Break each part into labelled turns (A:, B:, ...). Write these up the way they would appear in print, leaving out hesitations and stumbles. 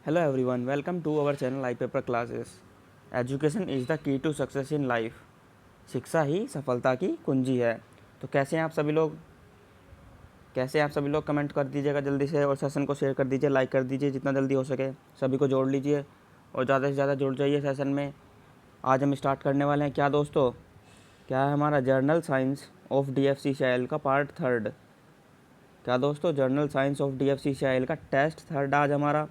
A: Hello everyone, welcome to our channel iPaper Classes. Education is the key to success in life. शिक्षा ही सफलता की कुंजी है। तो कैसे आप सभी लोग कमेंट कर दीजिएगा जल्दी से, और सेशन को शेयर कर दीजिए, लाइक कर दीजिए जितना जल्दी हो सके। सभी को जोड़ लीजिए और ज़्यादा से ज़्यादा जुड़ जाइए सेशन में। आज हम स्टार्ट करने वाले हैं क्या दोस्तों, क्या है हमारा जर्नल साइंस ऑफ DFC शाइल का पार्ट 3। क्या दोस्तों, जर्नल साइंस ऑफ DFC शाइल का टेस्ट 3 आज हमारा।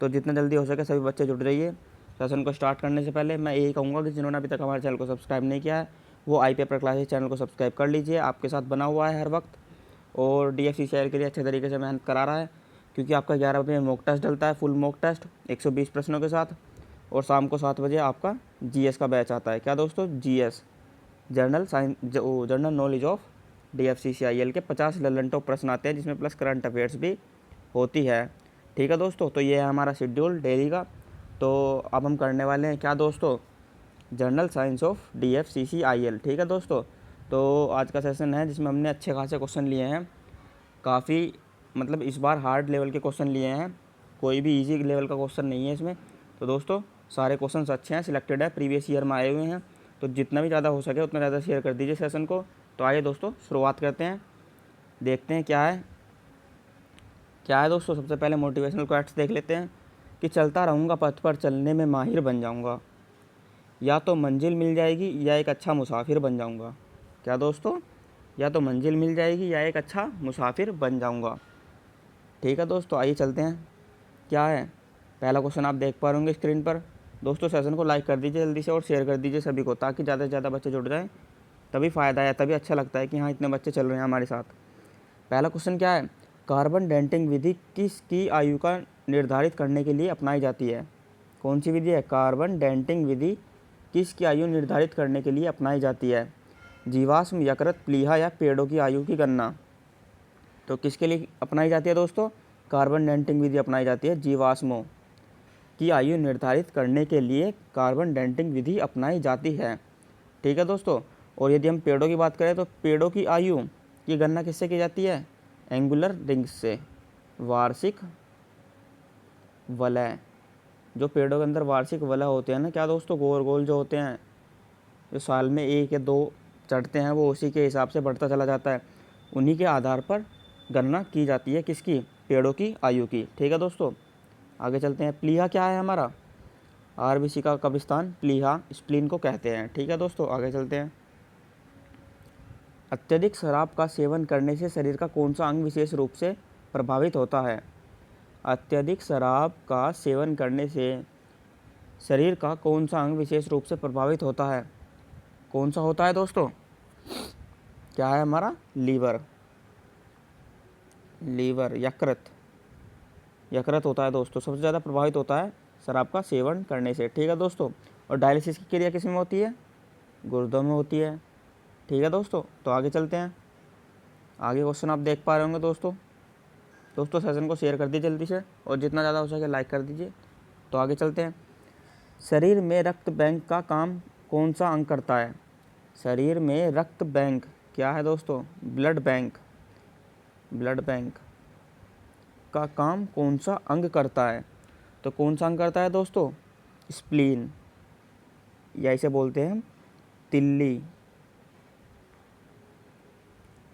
A: तो जितना जल्दी हो सके सभी बच्चे जुड़ जाइए। सेशन को स्टार्ट करने से पहले मैं यही कहूँगा कि जिन्होंने अभी तक हमारे चैनल को सब्सक्राइब नहीं किया है वो iPaper क्लासेस चैनल को सब्सक्राइब कर लीजिए। आपके साथ बना हुआ है हर वक्त, और DFC शाइल के लिए अच्छे तरीके से मेहनत करा रहा है, क्योंकि आपका 11 बजे मॉक टेस्ट डलता है, फुल मॉक टेस्ट 120 प्रश्नों के साथ, और शाम को 7 बजे आपका GS का बैच आता है। क्या दोस्तों, GS general knowledge of DFC शाइल के 50 ललन टॉप प्रश्न आते हैं, जिसमें प्लस करंट अफेयर्स भी होती है। ठीक है दोस्तों, तो ये है हमारा शेड्यूल डेली का। तो अब हम करने वाले हैं क्या दोस्तों, जर्नल साइंस ऑफ DFCCIL। ठीक है दोस्तों, तो आज का सेशन है जिसमें हमने अच्छे खासे क्वेश्चन लिए हैं। काफ़ी मतलब इस बार हार्ड लेवल के क्वेश्चन लिए हैं, कोई भी इजी लेवल का क्वेश्चन नहीं है इसमें। तो दोस्तों सारे क्वेश्चन अच्छे हैं, सिलेक्टेड है, प्रीवियस ईयर में आए हुए हैं। तो जितना भी ज़्यादा हो सके उतना ज़्यादा शेयर कर दीजिए सेशन को। तो आइए दोस्तों शुरुआत करते हैं, देखते हैं क्या है दोस्तों। सबसे पहले मोटिवेशनल कोट्स देख लेते हैं कि चलता रहूँगा पथ पर, चलने में माहिर बन जाऊँगा, या तो मंजिल मिल जाएगी या एक अच्छा मुसाफिर बन जाऊँगा। क्या दोस्तों, या तो मंजिल मिल जाएगी या एक अच्छा मुसाफिर बन जाऊँगा। ठीक है दोस्तों, आइए चलते हैं। क्या है पहला क्वेश्चन, आप देख पा रहे होंगे स्क्रीन पर। दोस्तों सेशन को लाइक कर दीजिए जल्दी से और शेयर कर दीजिए सभी को, ताकि ज़्यादा से ज़्यादा बच्चे जुड़ जाएँ। तभी फ़ायदा है, तभी अच्छा लगता है कि हाँ इतने बच्चे चल रहे हैं हमारे साथ। पहला क्वेश्चन क्या है, कार्बन डेटिंग विधि किसकी आयु का निर्धारित करने के लिए अपनाई जाती है। कौन सी विधि है, कार्बन डेटिंग विधि किसकी आयु निर्धारित करने के लिए अपनाई जाती है। जीवाश्म, यकृत, प्लीहा या पेड़ों की आयु की गणना। तो किसके लिए अपनाई जाती है दोस्तों, कार्बन डेटिंग विधि अपनाई जाती है जीवाश्मों की आयु निर्धारित करने के लिए कार्बन डेटिंग विधि अपनाई जाती है। ठीक है दोस्तों, और यदि हम पेड़ों की बात करें तो पेड़ों की आयु की गणना किससे की जाती है, एंगुलर रिंग्स से, वार्षिक वलय। जो पेड़ों के अंदर वार्षिक वलय होते हैं ना क्या दोस्तों, गोल गोल जो होते हैं, जो साल में 1 या 2 चढ़ते हैं, वो उसी के हिसाब से बढ़ता चला जाता है। उन्हीं के आधार पर गणना की जाती है किसकी, पेड़ों की आयु की। ठीक है दोस्तों, आगे चलते हैं। प्लीहा क्या है हमारा, RBC का कब्रिस्तान प्लीहा स्प्लीन को कहते हैं। ठीक है दोस्तों, आगे चलते हैं। अत्यधिक शराब का सेवन करने से शरीर का कौन सा अंग विशेष रूप से प्रभावित होता है। अत्यधिक शराब का सेवन करने से शरीर का कौन सा अंग विशेष रूप से प्रभावित होता है। कौन सा होता है दोस्तों, क्या है हमारा, लीवर, यकृत होता है दोस्तों, सबसे ज़्यादा प्रभावित होता है शराब का सेवन करने से। ठीक है दोस्तों, और डायलिसिस की क्रिया किस में होती है, गुर्दों में होती है। ठीक है दोस्तों, तो आगे चलते हैं। आगे क्वेश्चन आप देख पा रहे होंगे दोस्तों सेशन को शेयर कर दीजिए जल्दी से, और जितना ज़्यादा हो सके लाइक कर दीजिए। तो आगे चलते हैं। शरीर में रक्त बैंक का काम कौन सा अंग करता है। शरीर में रक्त बैंक क्या है दोस्तों, ब्लड बैंक का काम कौन सा अंग करता है। तो कौन सा अंग करता है दोस्तों, स्प्लीन, या इसे बोलते हैं तिल्ली,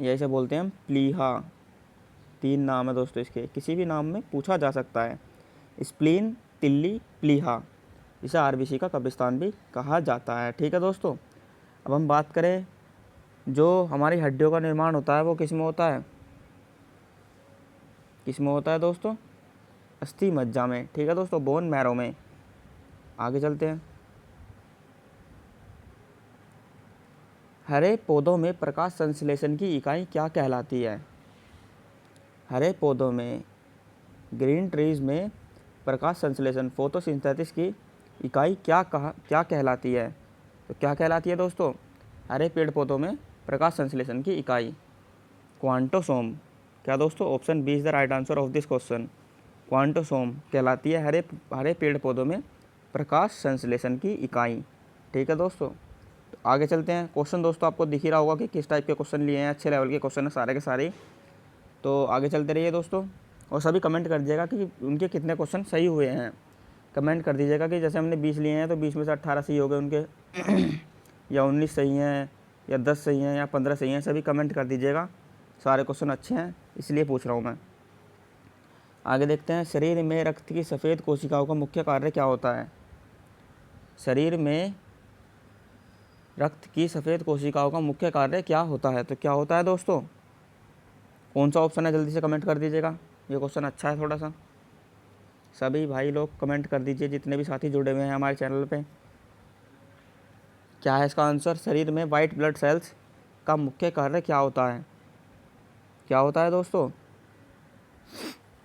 A: या इसे बोलते हैं प्लीहा। 3 नाम है दोस्तों इसके, किसी भी नाम में पूछा जा सकता है, स्प्लीन, तिल्ली, प्लीहा। इसे RBC का कब्रिस्तान भी कहा जाता है। ठीक है दोस्तों, अब हम बात करें जो हमारी हड्डियों का निर्माण होता है वो किस में होता है दोस्तों, अस्थि मज्जा में। ठीक है दोस्तों, बोन मैरो में। आगे चलते हैं। हरे पौधों में प्रकाश संश्लेषण की इकाई क्या कहलाती है। हरे पौधों में, ग्रीन ट्रीज में प्रकाश संश्लेषण फोटोसिंथेसिस की इकाई क्या कहलाती है। तो क्या कहलाती है दोस्तों, हरे पेड़ पौधों में प्रकाश संश्लेषण की इकाई क्वांटोसोम। क्या दोस्तों, option B is the right answer of this question. Quantosome कहलाती है हरे पेड़ पौधों में प्रकाश संश्लेषण की इकाई। ठीक है दोस्तों, तो आगे चलते हैं। क्वेश्चन दोस्तों आपको दिख ही रहा होगा कि किस टाइप के क्वेश्चन लिए हैं, अच्छे लेवल के क्वेश्चन है सारे के सारे। तो आगे चलते रहिए दोस्तों। और सभी कमेंट कर दीजिएगा कि उनके कितने क्वेश्चन सही हुए हैं। कमेंट कर दीजिएगा कि जैसे हमने 20 लिए हैं तो 20 में से 18 सही हो गए उनके या 19 सही हैं या 10 सही हैं या 15 सही हैं, सभी कमेंट कर दीजिएगा। सारे क्वेश्चन अच्छे हैं इसलिए पूछ रहा हूँ मैं। आगे देखते हैं, शरीर में रक्त की सफ़ेद कोशिकाओं का मुख्य कार्य क्या होता है? शरीर में रक्त की सफ़ेद कोशिकाओं का मुख्य कार्य क्या होता है? तो क्या होता है दोस्तों? कौन सा ऑप्शन है? जल्दी से कमेंट कर दीजिएगा। ये क्वेश्चन अच्छा है थोड़ा सा। सभी भाई लोग कमेंट कर दीजिए, जितने भी साथी जुड़े हुए हैं हमारे चैनल पे। क्या है इसका आंसर? शरीर में वाइट ब्लड सेल्स का मुख्य कार्य क्या होता है? क्या होता है दोस्तों?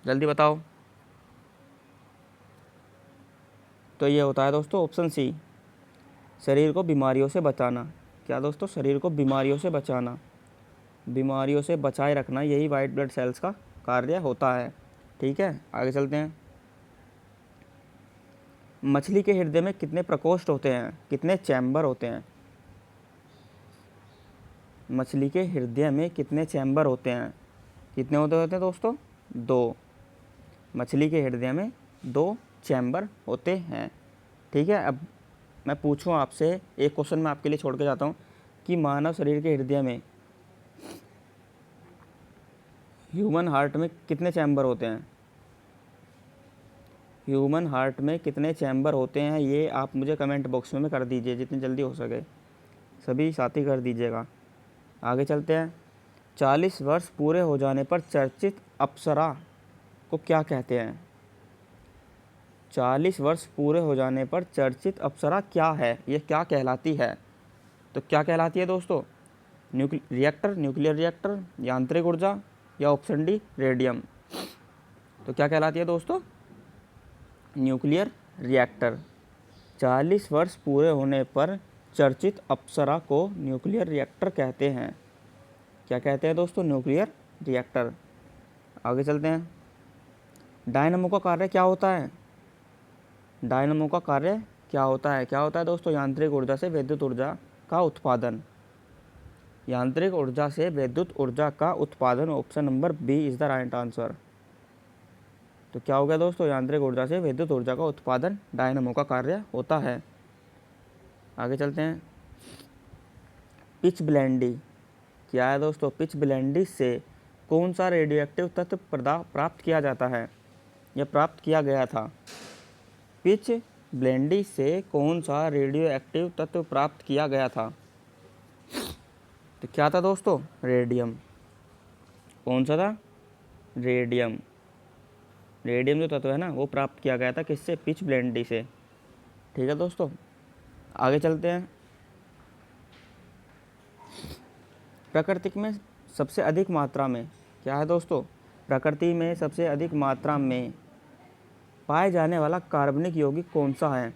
A: जल्दी बताओ। तो ये होता है दोस्तों ऑप्शन सी, शरीर को बीमारियों से बचाना। क्या दोस्तों? शरीर को बीमारियों से बचाना, बीमारियों से बचाए रखना, यही वाइट ब्लड सेल्स का कार्य होता है। ठीक है, आगे चलते हैं। मछली के हृदय में कितने प्रकोष्ठ होते हैं? कितने चैम्बर होते हैं? मछली के हृदय में कितने चैम्बर होते हैं? कितने होते हैं दोस्तों? 2। मछली के हृदय में 2 चैम्बर होते हैं। ठीक है, अब मैं पूछूं आपसे एक क्वेश्चन मैं आपके लिए छोड़ के जाता हूं कि मानव शरीर के हृदय में, ह्यूमन हार्ट में कितने चैम्बर होते हैं? ह्यूमन हार्ट में कितने चैम्बर होते हैं? ये आप मुझे कमेंट बॉक्स में कर दीजिए, जितनी जल्दी हो सके सभी साथी कर दीजिएगा। आगे चलते हैं। 40 वर्ष पूरे हो जाने पर चर्चित अप्सरा को क्या कहते हैं? 40 वर्ष पूरे हो जाने पर चर्चित अप्सरा क्या है? ये क्या कहलाती है? तो क्या कहलाती है दोस्तों? न्यूक्लियर रिएक्टर, यांत्रिक ऊर्जा या ऑप्शन डी रेडियम। तो क्या कहलाती है दोस्तों? Nuclear reactor. 40 वर्ष पूरे होने पर चर्चित अप्सरा को न्यूक्लियर रिएक्टर कहते हैं। क्या कहते हैं दोस्तों? Nuclear reactor. आगे चलते हैं। डायनामो का कार्य क्या होता है? डायनामो का कार्य क्या होता है? क्या होता है दोस्तों? यांत्रिक ऊर्जा से विद्युत ऊर्जा का उत्पादन। यांत्रिक ऊर्जा से विद्युत ऊर्जा का उत्पादन। Option number B is the right answer. तो क्या हो गया दोस्तों? यांत्रिक ऊर्जा से विद्युत ऊर्जा का उत्पादन डायनामो का कार्य होता है। आगे चलते हैं। पिच ब्लेंडी क्या है दोस्तों? पिच ब्लेंडी से कौन सा रेडियो एक्टिव तत्व प्राप्त किया जाता है या प्राप्त किया गया था? पिच ब्लेंडी से कौन सा रेडियो एक्टिव तत्व प्राप्त किया गया था? तो क्या था दोस्तों? रेडियम। कौन सा था? रेडियम। रेडियम जो तत्व है ना, वो प्राप्त किया गया था किससे? पिच ब्लेंडी से। ठीक है दोस्तों, आगे चलते हैं। प्रकृति में सबसे अधिक मात्रा में, क्या है दोस्तों? प्रकृति में सबसे अधिक मात्रा में पाए जाने वाला कार्बनिक यौगिक कौन सा है?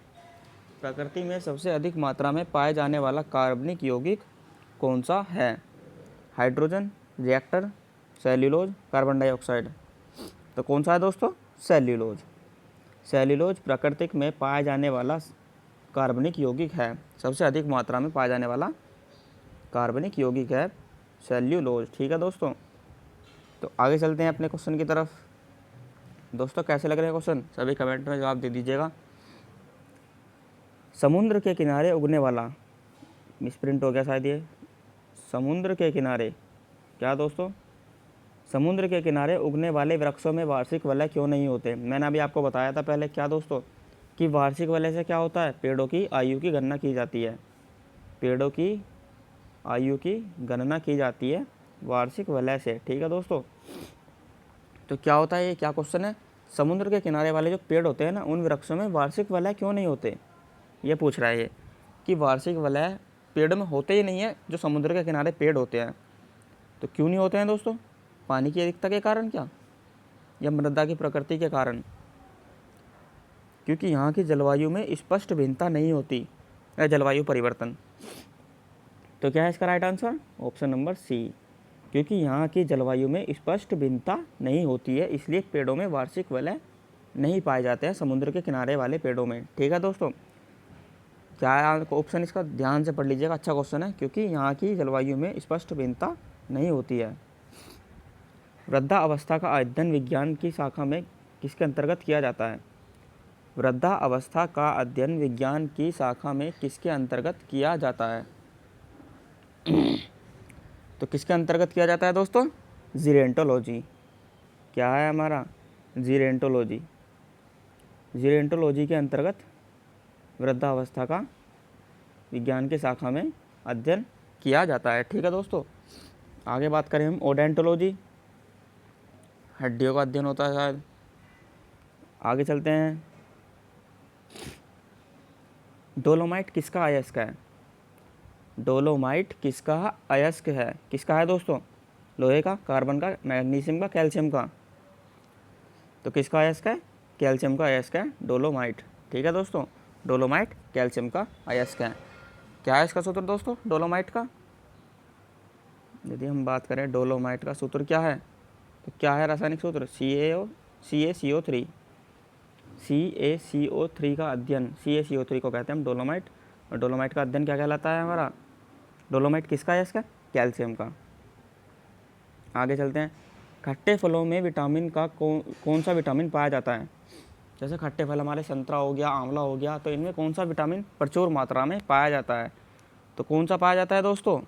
A: प्रकृति में सबसे अधिक मात्रा में पाए जाने वाला कार्बनिक यौगिक कौन सा है? Hydrogen, reactor, cellulose, carbon dioxide. तो कौन सा है दोस्तों? सेल्यूलोज। सेल्यूलोज प्राकृतिक में पाया जाने वाला कार्बनिक यौगिक है। सबसे अधिक मात्रा में पाया जाने वाला कार्बनिक यौगिक है सेल्यूलोज। ठीक है दोस्तों, तो आगे चलते हैं अपने क्वेश्चन की तरफ। दोस्तों कैसे लग रहे हैं क्वेश्चन? सभी कमेंट में जवाब दे दीजिएगा। समुद्र के किनारे उगने वाला, मिसप्रिंट हो गया शायद ये, समुद्र के किनारे, क्या दोस्तों? समुद्र के किनारे उगने वाले वृक्षों में वार्षिक वलय क्यों नहीं होते? मैंने अभी आपको बताया था पहले, क्या दोस्तों, कि वार्षिक वलय से क्या होता है? पेड़ों की आयु की गणना की जाती है। पेड़ों की आयु की गणना की जाती है वार्षिक वलय से। ठीक है दोस्तों, तो क्या होता है, ये क्या क्वेश्चन है? समुद्र के किनारे वाले जो पेड़ होते हैं ना, उन वृक्षों में वार्षिक वलय क्यों नहीं होते? ये पूछ रहा है ये, कि वार्षिक वलय पेड़ में होते ही नहीं है जो समुद्र के किनारे पेड़ होते हैं। तो क्यों नहीं होते हैं दोस्तों? पानी की अधिकता के कारण क्या, या मृदा की प्रकृति के कारण? क्योंकि यहाँ की जलवायु में स्पष्ट भिन्नता नहीं होती, या जलवायु परिवर्तन। तो क्या है इसका right answer? Option number C, क्योंकि यहाँ की जलवायु में स्पष्ट भिन्नता नहीं होती है, इसलिए पेड़ों में वार्षिक वलय नहीं पाए जाते हैं समुद्र के किनारे वाले पेड़ों में। ठीक है दोस्तों, क्या है ऑप्शन इसका? ध्यान से पढ़ लीजिएगा, अच्छा क्वेश्चन है, क्योंकि यहाँ की जलवायु में स्पष्ट भिन्नता नहीं होती है। वृद्धावस्था का अध्ययन विज्ञान की शाखा में किसके अंतर्गत किया जाता है? वृद्धावस्था का अध्ययन विज्ञान की शाखा में किसके अंतर्गत किया जाता है? तो किसके अंतर्गत किया जाता है दोस्तों? जीरेंटोलॉजी। क्या है हमारा? जीरेंटोलॉजी। जीरेंटोलॉजी के अंतर्गत वृद्धावस्था का विज्ञान की शाखा में अध्ययन किया जाता है। ठीक है दोस्तों, आगे बात करें हम ओडेंटोलॉजी, हड्डियों का अध्ययन होता है शायद। आगे चलते हैं। डोलोमाइट किसका अयस्क है? डोलोमाइट किसका अयस्क है? किसका है दोस्तों? लोहे का, कार्बन का, मैग्नीशियम का, कैल्शियम का? तो किसका अयस्क है? कैल्शियम का अयस्क है डोलोमाइट। ठीक है दोस्तों, डोलोमाइट कैल्शियम का अयस्क है। क्या है इसका सूत्र दोस्तों डोलोमाइट का? यदि हम बात करें डोलोमाइट का सूत्र क्या है, तो क्या है रासायनिक सूत्र? CaCO3। CaCO3 का अध्ययन, CaCO3 को कहते हैं हम डोलोमाइट। और डोलोमाइट का अध्ययन क्या कहलाता है हमारा? डोलोमाइट किसका अयस्क है? कैल्शियम का। आगे चलते हैं। खट्टे फलों में विटामिन का कौन सा विटामिन पाया जाता है? जैसे खट्टे फल हमारे संतरा हो गया, आंवला हो गया, तो इनमें कौन सा विटामिन प्रचुर मात्रा में पाया जाता है? तो कौन सा पाया जाता है दोस्तों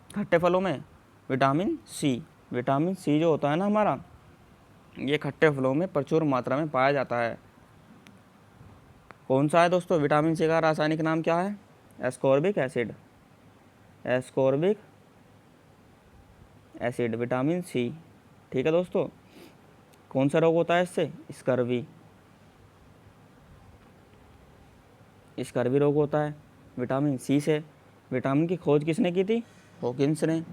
A: खट्टे फलों में? Vitamin C. विटामिन सी जो होता है ना हमारा, ये खट्टे फलों में प्रचुर मात्रा में पाया जाता है। कौन सा है दोस्तों? विटामिन सी का रासायनिक नाम क्या है? Ascorbic acid. Ascorbic acid, vitamin C. ठीक है दोस्तों, कौन सा रोग होता है इससे? स्कर्वी। स्कर्वी रोग होता है विटामिन सी से। विटामिन की खोज किसने की थी? हॉकिंस ने।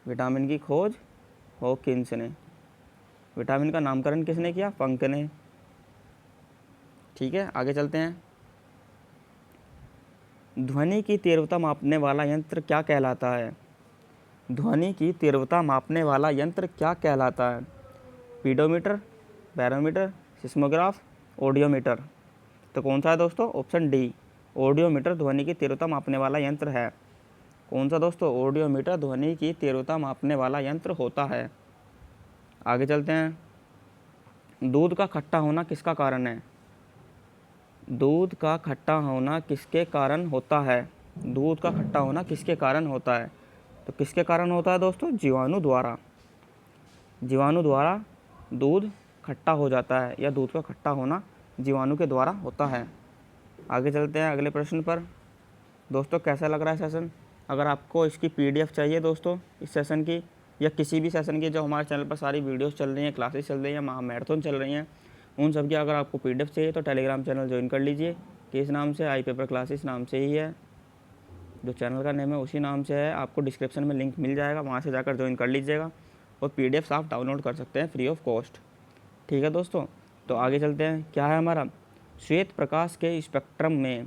A: विटामिन की खोज हॉकिंस ने। विटामिन का नामकरण किसने किया? फंक ने। ठीक है, आगे चलते हैं। ध्वनि की तीव्रता मापने वाला यंत्र क्या कहलाता है? ध्वनि की तीव्रता मापने वाला यंत्र क्या कहलाता है? पीडोमीटर, बैरोमीटर, सिस्मोग्राफ, ऑडियोमीटर? तो कौन सा है दोस्तों? ऑप्शन डी, ऑडियोमीटर ध्वनि की तीव्रता मापने वाला यंत्र है। कौन सा दोस्तों? ऑडियोमीटर ध्वनि की तीव्रता मापने वाला यंत्र होता है। आगे चलते हैं। दूध का खट्टा होना किसका कारण है? दूध का खट्टा होना किसके कारण होता है? दूध का खट्टा होना किसके कारण होता है? तो किसके कारण होता है दोस्तों? जीवाणु द्वारा। जीवाणु द्वारा दूध खट्टा हो जाता है, या दूध का खट्टा होना जीवाणु के द्वारा होता है। आगे चलते हैं अगले प्रश्न पर। दोस्तों कैसा लग रहा है सेशन? अगर आपको इसकी PDF चाहिए दोस्तों इस सेशन की, या किसी भी सेशन की जो हमारे चैनल पर सारी वीडियोस चल रही हैं, क्लासेस चल रही हैं, मैराथन चल रही हैं, उन सब की अगर आपको PDF चाहिए तो टेलीग्राम चैनल ज्वाइन कर लीजिए। किस नाम से? आई पेपर क्लासेस नाम से ही है, जो चैनल का नेम है उसी नाम से है। आपको डिस्क्रिप्शन में लिंक मिल जाएगा, वहाँ से जाकर ज्वाइन कर लीजिएगा। और PDFs आप डाउनलोड कर सकते हैं फ्री ऑफ कॉस्ट। ठीक है दोस्तों, तो आगे चलते हैं। क्या है हमारा? श्वेत प्रकाश के स्पेक्ट्रम में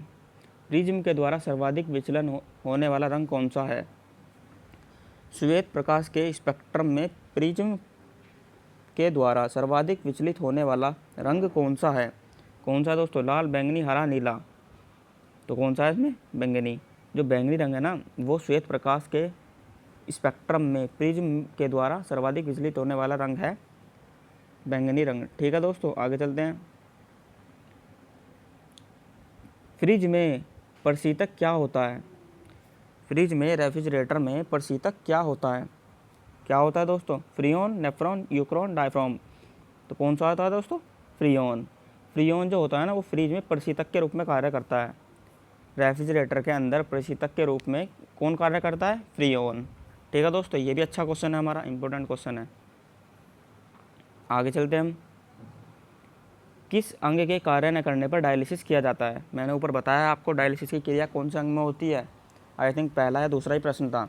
A: प्रिज्म के द्वारा सर्वाधिक विचलन होने वाला रंग कौन सा है? श्वेत प्रकाश के स्पेक्ट्रम में प्रिज्म के द्वारा सर्वाधिक विचलित होने वाला रंग कौन सा है? कौन सा दोस्तों? लाल, बैंगनी, हरा, नीला? तो कौन सा है इसमें? बैंगनी। जो बैंगनी रंग है ना, वो श्वेत प्रकाश के स्पेक्ट्रम में प्रिज्म के द्वारा सर्वाधिक विचलित होने वाला रंग है बैंगनी रंग। ठीक है दोस्तों, आगे चलते हैं। फ्रिज में प्रशीतक क्या होता है? फ्रिज में, रेफ्रिजरेटर में प्रशीतक क्या होता है? क्या होता है दोस्तों? फ्रीऑन, नेफ्रॉन, यूक्रोन, डायफ्रॉम? तो कौन सा होता है दोस्तों? फ्रीऑन। फ्रीऑन जो होता है ना, वो फ्रिज में प्रशीतक के रूप में कार्य करता है। रेफ्रिजरेटर के अंदर प्रशीतक के रूप में कौन कार्य करता है? फ्रीऑन। ठीक है दोस्तों, ये भी अच्छा क्वेश्चन है, हमारा इंपॉर्टेंट क्वेश्चन है। आगे चलते हैं हम। किस अंग के कार्य न करने पर डायलिसिस किया जाता है? मैंने ऊपर बताया आपको डायलिसिस की क्रिया कौन से अंग में होती है। आई थिंक पहला या दूसरा ही प्रश्न था।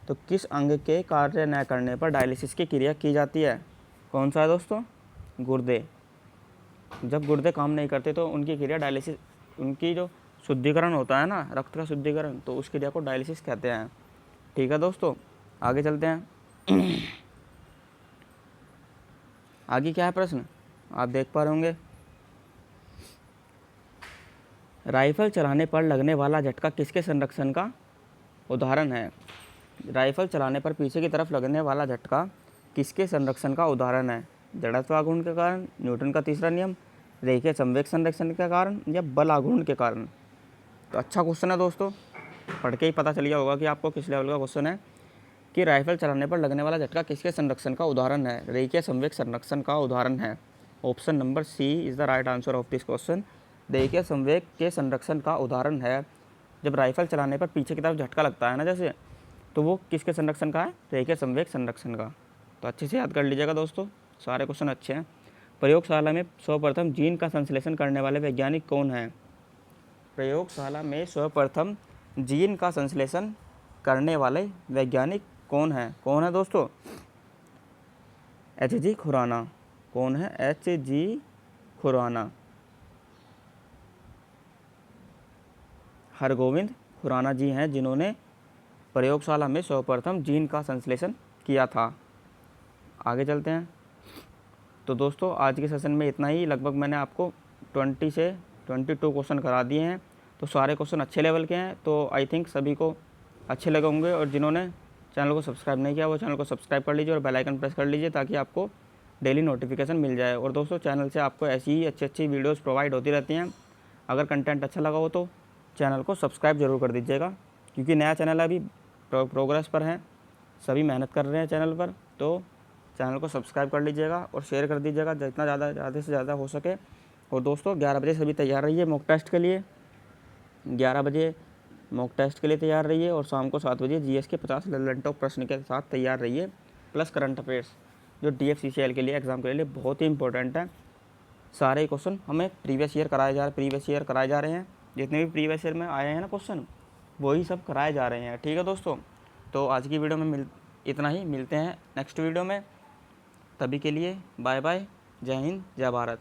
A: तो किस अंग के कार्य न करने पर डायलिसिस की क्रिया की जाती है? कौन सा है दोस्तों? गुर्दे। जब गुर्दे काम नहीं करते तो उनकी क्रिया डायलिसिस, उनकी जो शुद्धिकरण होता है ना, रक्त का शुद्धिकरण, तो उस क्रिया को डायलिसिस कहते हैं। ठीक है दोस्तों, आगे चलते हैं। आगे क्या है प्रश्न, आप देख पा रहे होंगे। राइफल चलाने पर लगने वाला झटका किसके संरक्षण का उदाहरण है? राइफल चलाने पर पीछे की तरफ लगने वाला झटका किसके संरक्षण का उदाहरण है? जड़त्व आघूर्ण के कारण, न्यूटन का तीसरा नियम, रेखीय संवेग संरक्षण के कारण या बल आघूर्ण के कारण? तो अच्छा क्वेश्चन है दोस्तों, पढ़ के ही पता चल गया होगा कि आपको किस लेवल का क्वेश्चन है कि राइफल चलाने पर लगने वाला झटका किसके संरक्षण का उदाहरण है? रेखीय संवेग संरक्षण का उदाहरण है। Option number C is the right answer of this question. रेखीय संवेग के संरक्षण का उदाहरण है। जब राइफल चलाने पर पीछे की तरफ झटका लगता है ना जैसे, तो वो किसके संरक्षण का है? रेखीय संवेग संरक्षण का। तो अच्छे से याद कर लीजिएगा दोस्तों, सारे क्वेश्चन अच्छे हैं। प्रयोगशाला में सर्वप्रथम जीन का संश्लेषण करने वाले वैज्ञानिक कौन हैं? प्रयोगशाला में सर्वप्रथम जीन का संश्लेषण करने वाले वैज्ञानिक कौन है? कौन है दोस्तों? H.G. खुराना। कौन है? H.G. खुराना। हरगोविंद खुराना जी हैं जिन्होंने प्रयोगशाला में सर्वप्रथम जीन का संश्लेषण किया था। आगे चलते हैं। तो दोस्तों आज के सेशन में इतना ही। लगभग मैंने आपको 20 से 22 क्वेश्चन करा दिए हैं। तो सारे क्वेश्चन अच्छे लेवल के हैं, तो आई थिंक सभी को अच्छे लगे होंगे। और जिन्होंने चैनल को सब्सक्राइब नहीं किया वो चैनल को सब्सक्राइब कर लीजिए और बेल आइकन प्रेस कर लीजिए ताकि आपको डेली नोटिफिकेशन मिल जाए। और दोस्तों चैनल से आपको ऐसी ही अच्छी अच्छी वीडियोस प्रोवाइड होती रहती हैं। अगर कंटेंट अच्छा लगा हो तो चैनल को सब्सक्राइब जरूर कर दीजिएगा, क्योंकि नया चैनल अभी प्रोग्रेस पर है, सभी मेहनत कर रहे हैं चैनल पर। तो चैनल को सब्सक्राइब कर लीजिएगा और शेयर कर दीजिएगा जितना ज़्यादा से ज़्यादा हो सके। और दोस्तों 11 बजे सभी तैयार रहिए मॉक टेस्ट के लिए। 11 बजे मॉक टेस्ट के लिए तैयार रहिए और शाम को 7 बजे जीएस के 50 ललन टॉप प्रश्न के साथ तैयार रहिए, प्लस करंट अफेयर्स जो DFCCL के लिए एग्ज़ाम के लिए बहुत ही इंपॉर्टेंट है। सारे क्वेश्चन हमें प्रीवियस ईयर कराए जा रहे हैं। जितने भी प्रीवियस ईयर में आए हैं ना क्वेश्चन, वही सब कराए जा रहे हैं। ठीक है दोस्तों, तो आज की वीडियो में इतना ही। मिलते हैं नेक्स्ट वीडियो में। तभी के लिए बाय बाय। जय हिंद, जय भारत।